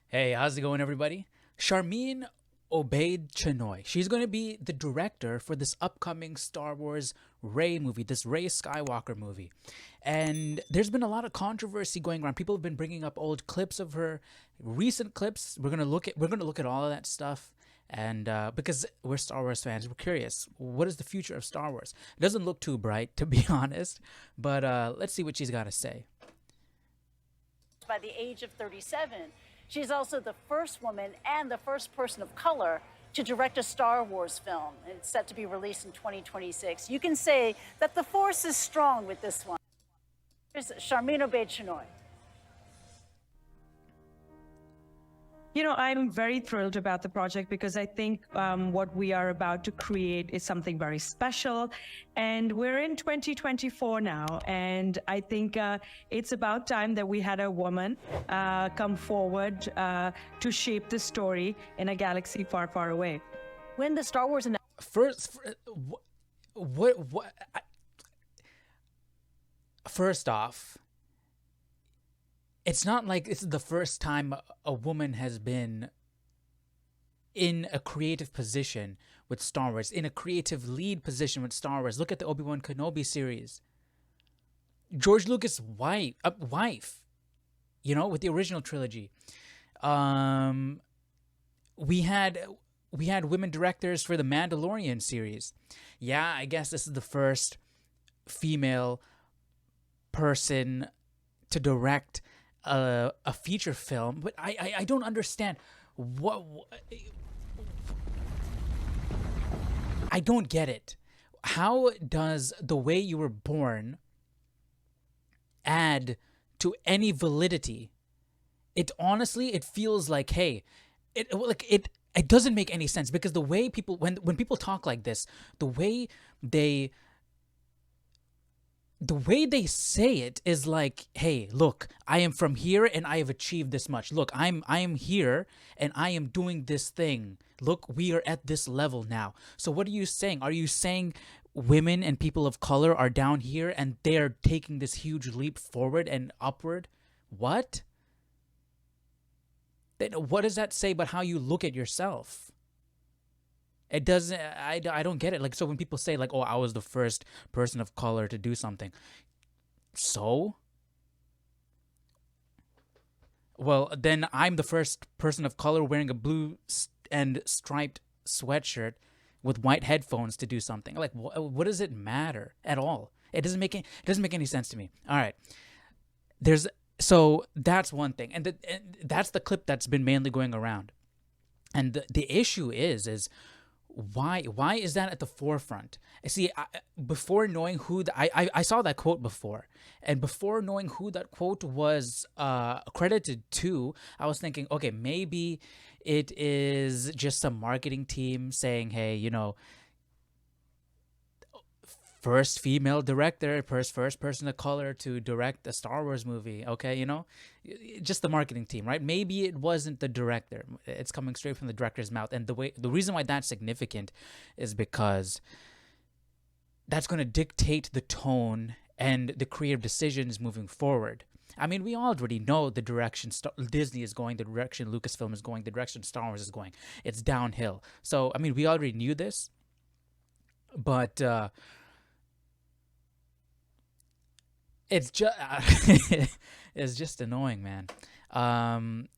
Hey, how's it going, everybody? Sharmeen Obaid-Chinoy. She's going to be the director for this upcoming Star Wars Rey movie, this Rey Skywalker movie. And there's been a lot of controversy going around. People have been bringing up old clips of her, recent clips. We're gonna look at all of that stuff. And because we're Star Wars fans, we're curious. What is the future of Star Wars? It doesn't look too bright, to be honest. But let's see what she's got to say. By the age of 37. She's also the first woman and the first person of color to direct a Star Wars film. It's set to be released in 2026. You can say that the force is strong with this one. Here's Sharmeen Obaid-Chinoy. I'm very thrilled about the project because I think what we are about to create is something very special. And we're in 2024 now. And I think it's about time that we had a woman come forward to shape the story in a galaxy far, far away. When the Star Wars First, what first off, it's not like it's the first time a woman has been in a creative position with Star Wars, in a creative lead position with Star Wars. Look at the Obi-Wan Kenobi series. George Lucas' wife, with the original trilogy. Um, we had women directors for the Mandalorian series. Yeah, I guess this is the first female person to direct a feature film, but I don't understand what I don't get it. How does the way you were born add to any validity? It honestly, it feels like, hey, it doesn't make any sense because the way people when people talk like this, the way they the way they say it is like, hey, look, I am from here and I have achieved this much. Look, I am here and I am doing this thing. Look, we are at this level now. So what are you saying? Are you saying women and people of color are down here and they're taking this huge leap forward and upward? What? Then what does that say about how you look at yourself? It doesn't. I don't get it. Like, so when people say like, "Oh, I was the first person of color to do something," so well, then I'm the first person of color wearing a blue and striped sweatshirt with white headphones to do something. Like, what does it matter at all? It doesn't make any sense to me. All right, there's so that's one thing, and that's the clip that's been mainly going around, and the issue is why is that at the forefront? See, before knowing who I saw that quote before, and before knowing who that quote was credited to, I was thinking, okay, maybe it is just some marketing team saying, hey, first female director, first person of color to direct a Star Wars movie. Okay, just the marketing team, right? Maybe it wasn't the director. It's coming straight from the director's mouth, and the reason why that's significant is because that's going to dictate the tone and the creative decisions moving forward. I mean, we already know the direction Disney is going, the direction Lucasfilm is going, the direction Star Wars is going. It's downhill. So, I mean, we already knew this, but it's just it's just annoying, man. Um,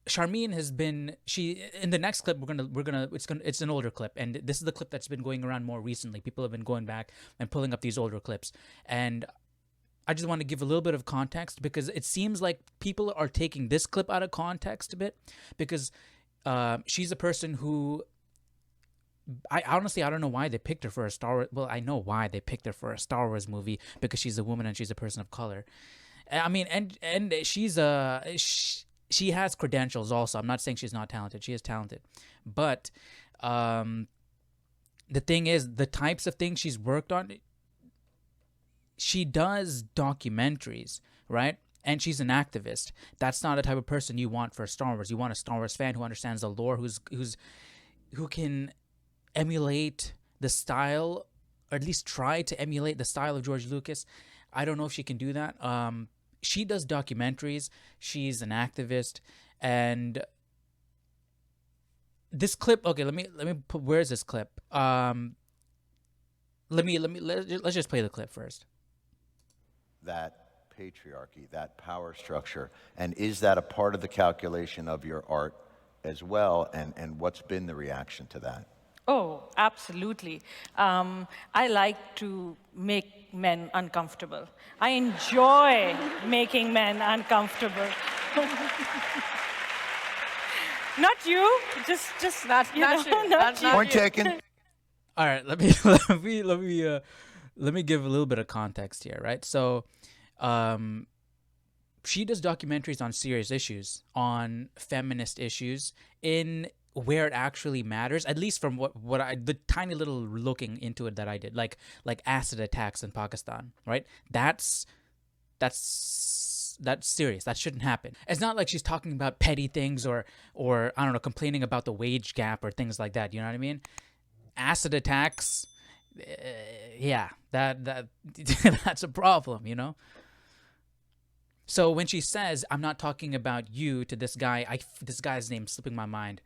Charmene has been she in the next clip it's an older clip, and this is the clip that's been going around more recently. People have been going back and pulling up these older clips, and I just want to give a little bit of context because it seems like people are taking this clip out of context a bit because she's a person who I honestly I don't know why they picked her for a Star Wars. Well, I know why they picked her for a Star Wars movie because she's a woman and she's a person of color. I mean, and she has credentials also. I'm not saying she's not talented. She is talented, but the thing is, the types of things she's worked on. She does documentaries, right? And she's an activist. That's not the type of person you want for Star Wars. You want a Star Wars fan who understands the lore, who can emulate the style, or at least try to emulate the style of George Lucas. I don't know if she can do that. She does documentaries. She's an activist, And this clip, okay, let me put, where is this clip? Let's just play the clip first. That patriarchy, that power structure, and is that a part of the calculation of your art as well, and what's been the reaction to that? Oh, absolutely. I like to make men uncomfortable. I enjoy making men uncomfortable. Not you, just Not you know, you. not you. Point taken. All right, let me give a little bit of context here, right? So, she does documentaries on serious issues, on feminist issues, in where it actually matters. At least from what I, the tiny little looking into it that I did, like acid attacks in Pakistan, right? That's serious. That shouldn't happen. It's not like she's talking about petty things or I don't know, complaining about the wage gap or things like that. You know what I mean? Acid attacks, yeah, that that's a problem, you know. So when she says, "I'm not talking about you," to this guy, this guy's name's slipping my mind.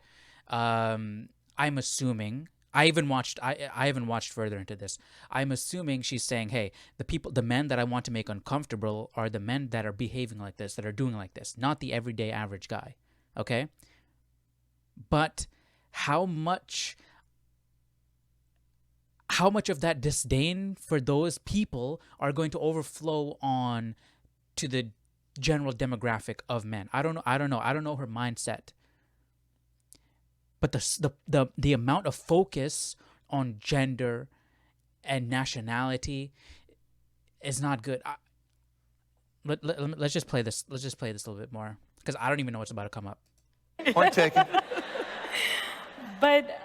I'm assuming I haven't watched further into this. I'm assuming she's saying, "Hey, the men that I want to make uncomfortable are the men that are behaving like this, that are doing like this, not the everyday average guy." Okay, but how much of that disdain for those people are going to overflow on to the general demographic of men? I don't know her mindset. But the amount of focus on gender and nationality is not good. Let's just play this. Let's just play this a little bit more, because I don't even know what's about to come up. Point taken. But,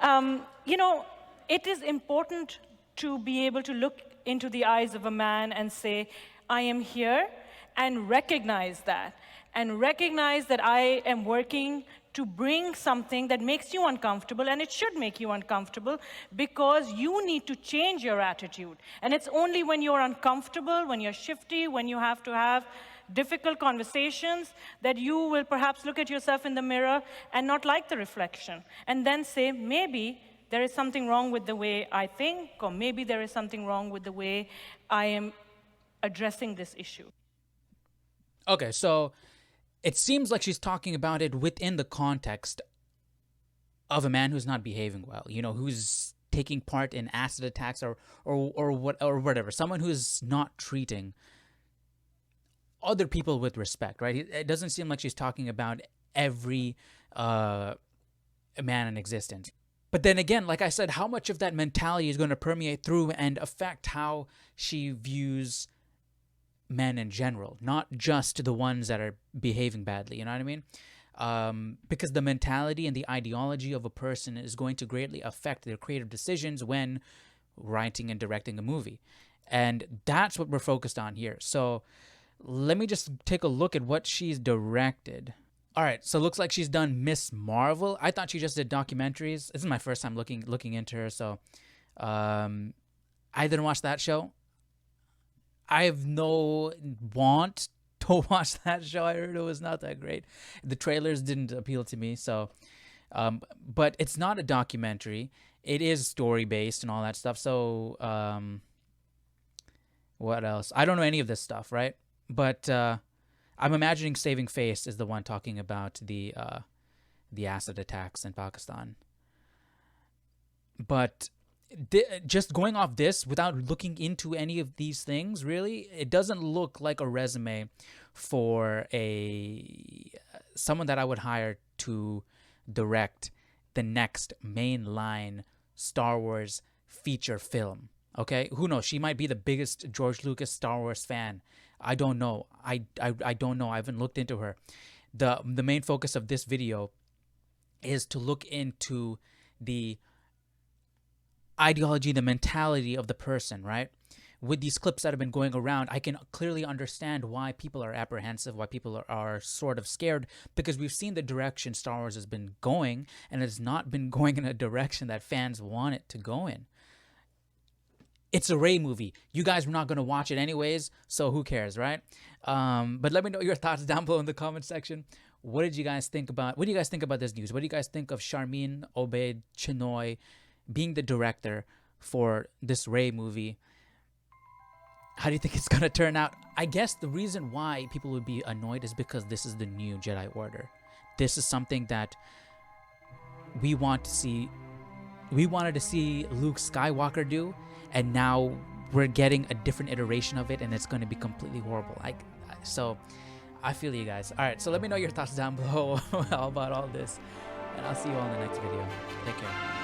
you know, it is important to be able to look into the eyes of a man and say, I am here, and recognize that. And recognize that I am working to bring something that makes you uncomfortable, and it should make you uncomfortable, because you need to change your attitude. And it's only when you're uncomfortable, when you're shifty, when you have to have difficult conversations, that you will perhaps look at yourself in the mirror and not like the reflection, and then say, maybe there is something wrong with the way I think, or maybe there is something wrong with the way I am addressing this issue. Okay, so it seems like she's talking about it within the context of a man who's not behaving well, you know, who's taking part in acid attacks or whatever, someone who's not treating other people with respect, right? It doesn't seem like she's talking about every man in existence. But then again, like I said, how much of that mentality is going to permeate through and affect how she views men in general, not just the ones that are behaving badly, you know what I mean? Because the mentality and the ideology of a person is going to greatly affect their creative decisions when writing and directing a movie. And that's what we're focused on here. So let me just take a look at what she's directed. All right, so it looks like she's done Miss Marvel. I thought she just did documentaries. This is my first time looking into her, so I didn't watch that show. I have no want to watch that show. I heard it was not that great. The trailers didn't appeal to me, so but it's not a documentary. It is story-based and all that stuff, so what else? I don't know any of this stuff, right? But I'm imagining Saving Face is the one talking about the acid attacks in Pakistan. But just going off this without looking into any of these things, really, it doesn't look like a resume for someone that I would hire to direct the next mainline Star Wars feature film. Okay, who knows? She might be the biggest George Lucas Star Wars fan. I don't know. I don't know. I haven't looked into her. The main focus of this video is to look into the ideology, the mentality of the person, right? With these clips that have been going around, I can clearly understand why people are apprehensive, why people are sort of scared, because we've seen the direction Star Wars has been going, and it's not been going in a direction that fans want it to go in. It's a Rey movie. You guys were not going to watch it anyways, so who cares, right? But let me know your thoughts down below in the comment section. What did you guys think about? What do you guys think about this news? What do you guys think of Sharmeen Obaid-Chinoy being the director for this Rey movie? How do you think it's gonna turn out? I guess the reason why people would be annoyed is because this is the new Jedi Order. This is something that we want to see. We wanted to see Luke Skywalker do, and now we're getting a different iteration of it, and it's going to be completely horrible. So I feel you guys. All right, so let me know your thoughts down below about all this, and I'll see you all in the next video. Take care.